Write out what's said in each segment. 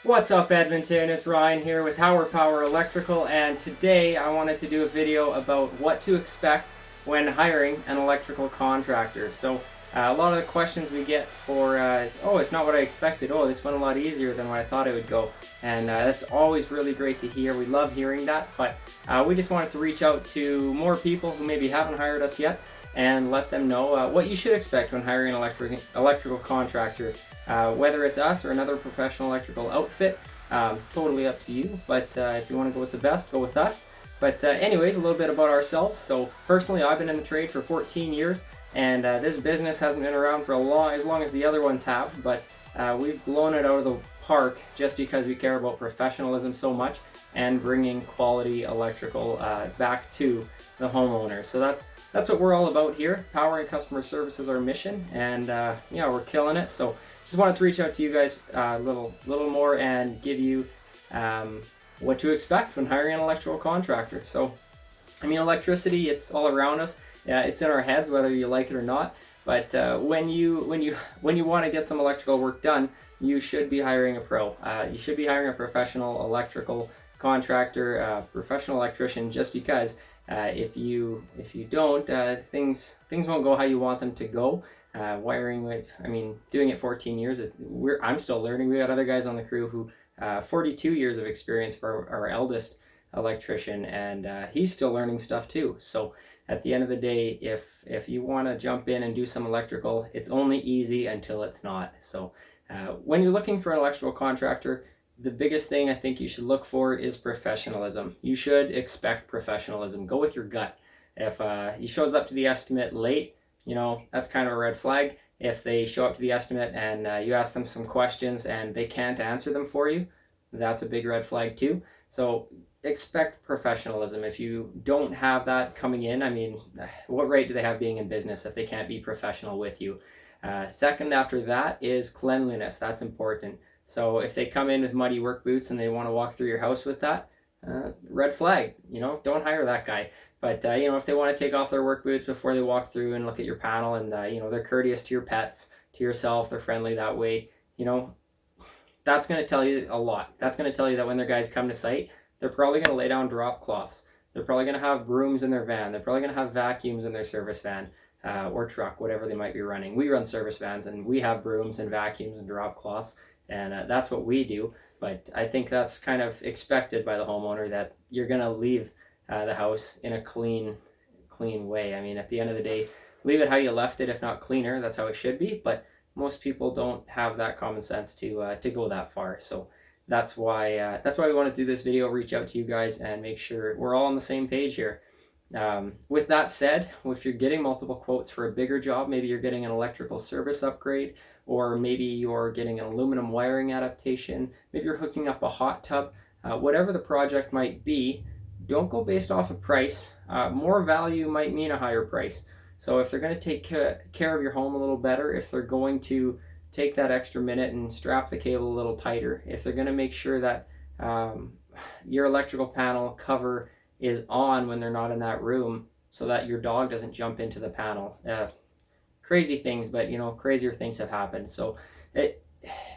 What's up, Edmonton? It's Ryan here with Hauer Power Electrical, and today I wanted to do a video about what to expect when hiring an electrical contractor. So a lot of the questions we get for, oh, it's not what I expected, oh, this went a lot easier than what I thought it would go, and that's always really great to hear. We love hearing that, but we just wanted to reach out to more people who maybe haven't hired us yet and let them know what you should expect when hiring an electrical contractor. Whether it's us or another professional electrical outfit, totally up to you. But if you want to go with the best, go with us. But anyways, a little bit about ourselves. So personally, I've been in the trade for 14 years, and this business hasn't been around for as long as the other ones have. But we've blown it out of the park just because we care about professionalism so much and bringing quality electrical back to the homeowner. So that's what we're all about here. Power and customer service is our mission, and yeah, we're killing it. So just wanted to reach out to you guys a little more and give you what to expect when hiring an electrical contractor. So, I mean, electricity, it's all around us. It's in our heads, whether you like it or not. But when you want to get some electrical work done, you should be hiring a pro. You should be hiring a professional electrical contractor, professional electrician, just because if you don't, things won't go how you want them to go. Wiring, doing it 14 years, I'm still learning. We got other guys on the crew who 42 years of experience for our eldest electrician, and he's still learning stuff too. So at the end of the day, if you want to jump in and do some electrical, it's only easy until it's not. So when you're looking for an electrical contractor, the biggest thing I think you should look for is professionalism. You should expect professionalism. Go with your gut. If he shows up to the estimate late, that's kind of a red flag. If they show up to the estimate and you ask them some questions and they can't answer them for you, that's a big red flag too. So expect professionalism. If you don't have that coming in, what right do they have being in business if they can't be professional with you? Second after that is cleanliness. That's important. So if they come in with muddy work boots and they want to walk through your house with that, red flag, don't hire that guy. But, if they want to take off their work boots before they walk through and look at your panel and, they're courteous to your pets, to yourself, they're friendly that way, that's going to tell you a lot. That's going to tell you that when their guys come to site, they're probably going to lay down drop cloths. They're probably going to have brooms in their van. They're probably going to have vacuums in their service van or truck, whatever they might be running. We run service vans and we have brooms and vacuums and drop cloths, and that's what we do. But I think that's kind of expected by the homeowner, that you're going to leave the house in a clean way. At the end of the day, leave it how you left it, if not cleaner. That's how it should be. But most people don't have that common sense to go that far. So that's why we want to do this video, reach out to you guys and make sure we're all on the same page here. With that said, if you're getting multiple quotes for a bigger job, maybe you're getting an electrical service upgrade, or maybe you're getting an aluminum wiring adaptation, maybe you're hooking up a hot tub, whatever the project might be, don't go based off of price. More value might mean a higher price. So if they're going to take care of your home a little better, if they're going to take that extra minute and strap the cable a little tighter, if they're going to make sure that your electrical panel cover is on when they're not in that room so that your dog doesn't jump into the panel. Crazy things, but crazier things have happened. So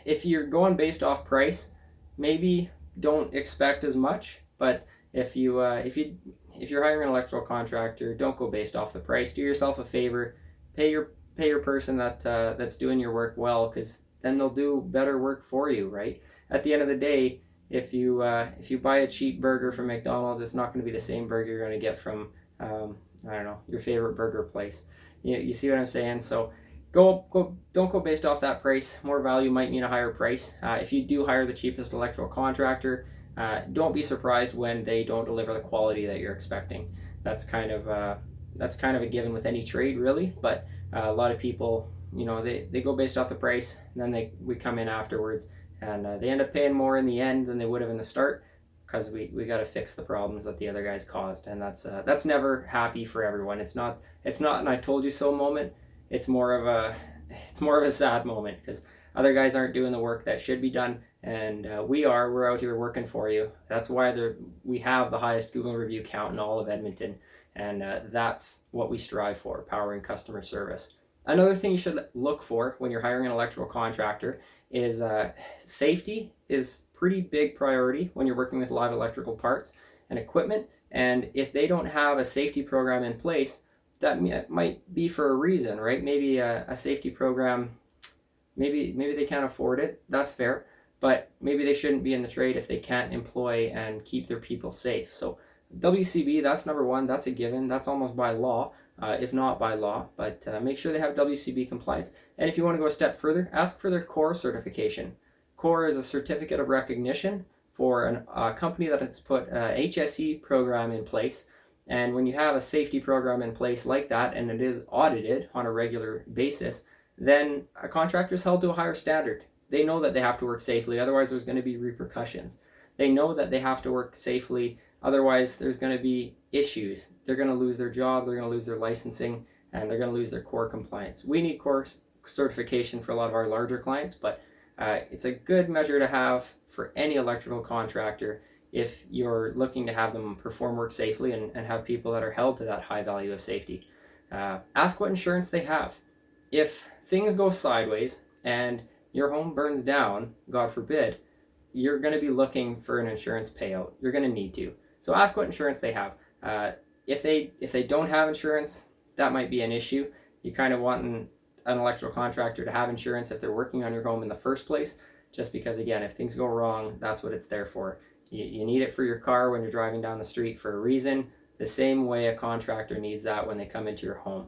if you're going based off price, maybe don't expect as much. But if you're hiring an electrical contractor, don't go based off the price. Do yourself a favor, pay your person that's doing your work well, because then they'll do better work for you, right? At the end of the day, if you buy a cheap burger from McDonald's, it's not going to be the same burger you're going to get from your favorite burger place. You see what I'm saying? So don't go based off that price. More value might mean a higher price. If you do hire the cheapest electrical contractor, don't be surprised when they don't deliver the quality that you're expecting. That's kind of a given with any trade, really. But a lot of people, they go based off the price, and then we come in afterwards, and they end up paying more in the end than they would have in the start, because we got to fix the problems that the other guys caused, and that's never happy for everyone. It's not an I told you so moment. It's more of a sad moment, because other guys aren't doing the work that should be done, and we're out here working for you. That's why we have the highest Google review count in all of Edmonton, and that's what we strive for: powering customer service. Another thing you should look for when you're hiring an electrical contractor is safety is pretty big priority when you're working with live electrical parts and equipment. And if they don't have a safety program in place, that might be for a reason, right? Maybe a safety program, maybe they can't afford it. That's fair. But maybe they shouldn't be in the trade if they can't employ and keep their people safe. So WCB, that's number one. That's a given. That's almost by law, if not by law. But make sure they have WCB compliance. And if you want to go a step further, ask for their CORE certification. CORE is a certificate of recognition for a company that has put a HSE program in place. And when you have a safety program in place like that, and it is audited on a regular basis, then a contractor is held to a higher standard. They know that they have to work safely, otherwise there's going to be repercussions. They know that they have to work safely, otherwise there's going to be issues. They're going to lose their job, they're going to lose their licensing, and they're going to lose their CORE compliance. We need CORE certification for a lot of our larger clients, but it's a good measure to have for any electrical contractor if you're looking to have them perform work safely and have people that are held to that high value of safety. Ask what insurance they have. If things go sideways and your home burns down, God forbid, you're going to be looking for an insurance payout. You're going to need to. So ask what insurance they have. If they don't have insurance, that might be an issue. You kind of want an electrical contractor to have insurance if they're working on your home in the first place, just because, again, if things go wrong, that's what it's there for. You need it for your car when you're driving down the street for a reason, the same way a contractor needs that when they come into your home.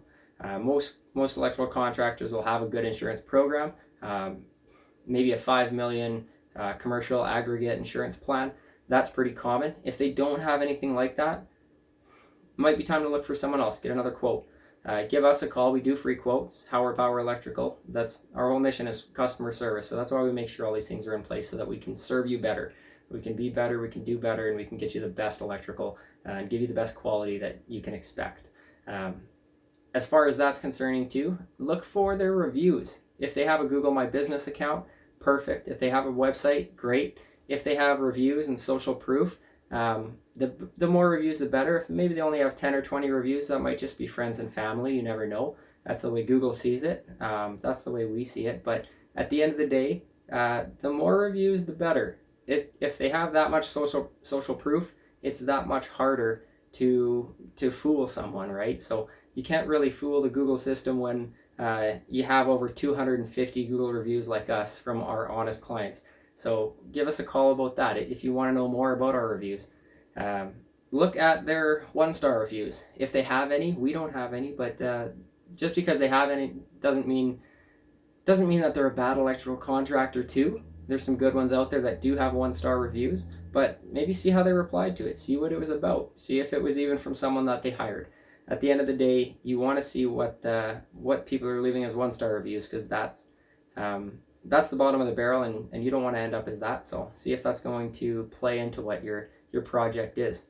Most electrical contractors will have a good insurance program, maybe a $5 million commercial aggregate insurance plan. That's pretty common. If they don't have anything like that, it might be time to look for someone else, get another quote. Give us a call. We do free quotes. Hauer Power Electrical. That's our whole mission is customer service. So that's why we make sure all these things are in place so that we can serve you better. We can be better, we can do better, and we can get you the best electrical and give you the best quality that you can expect. As far as that's concerning too, look for their reviews. If they have a Google My Business account, perfect. If they have a website, great. If they have reviews and social proof, the more reviews, the better. If maybe they only have 10 or 20 reviews, that might just be friends and family. You never know. That's the way Google sees it. That's the way we see it. But at the end of the day, the more reviews, the better. If they have that much social proof, it's that much harder to fool someone, right? So you can't really fool the Google system when you have over 250 Google reviews like us from our honest clients. So give us a call about that if you want to know more about our reviews. Look at their 1-star reviews. If they have any, we don't have any, but just because they have any doesn't mean that they're a bad electrical contractor too. There's some good ones out there that do have 1-star reviews, but maybe see how they replied to it. See what it was about. See if it was even from someone that they hired. At the end of the day, you want to see what people are leaving as 1-star reviews, because that's the bottom of the barrel, and you don't want to end up as that. So see if that's going to play into what your project is.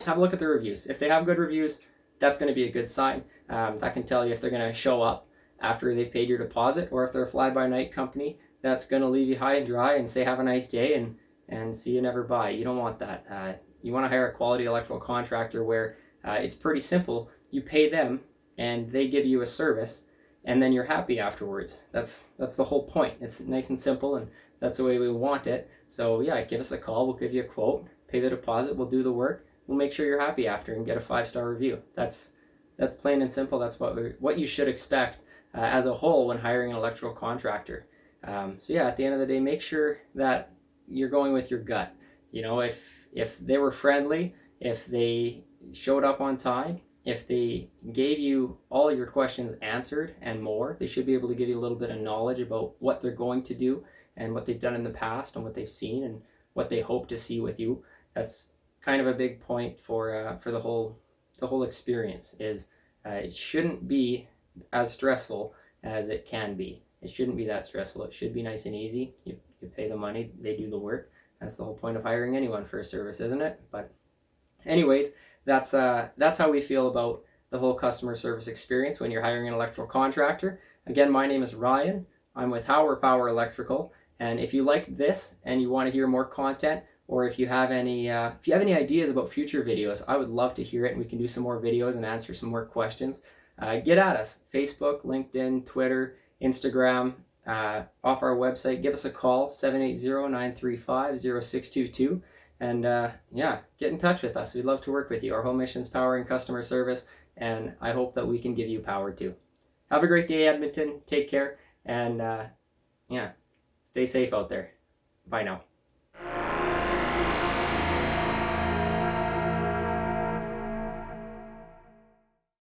Have a look at the reviews. If they have good reviews, that's going to be a good sign. That can tell you if they're going to show up after they've paid your deposit, or if they're a fly-by-night company that's going to leave you high and dry and say have a nice day and see you never buy. You don't want that. You want to hire a quality electrical contractor where it's pretty simple. You pay them and they give you a service, and then you're happy afterwards. That's the whole point. It's nice and simple, and that's the way we want it. So yeah, give us a call. We'll give you a quote, pay the deposit, we'll do the work. We'll make sure you're happy after and get a 5-star review. That's plain and simple. That's what you should expect as a whole when hiring an electrical contractor. So yeah, at the end of the day, make sure that you're going with your gut. You know, if they were friendly, if they showed up on time, if they gave you all your questions answered and more, they should be able to give you a little bit of knowledge about what they're going to do and what they've done in the past and what they've seen and what they hope to see with you. That's kind of a big point for the whole experience. Is it shouldn't be as stressful as it can be. It shouldn't be that stressful. It should be nice and easy. You pay the money, they do the work. That's the whole point of hiring anyone for a service, isn't it? But anyways, that's how we feel about the whole customer service experience when you're hiring an electrical contractor. Again, my name is Ryan. I'm with Hauer Power Electrical. And if you like this and you want to hear more content, or if you have any ideas about future videos, I would love to hear it, and we can do some more videos and answer some more questions. Get at us. Facebook, LinkedIn, Twitter, Instagram. off our website, give us a call, 780-935-0622. And yeah, get in touch with us. We'd love to work with you. Our whole mission's powering customer service, and I hope that we can give you power too. Have a great day, Edmonton. Take care, and yeah, stay safe out there. Bye now.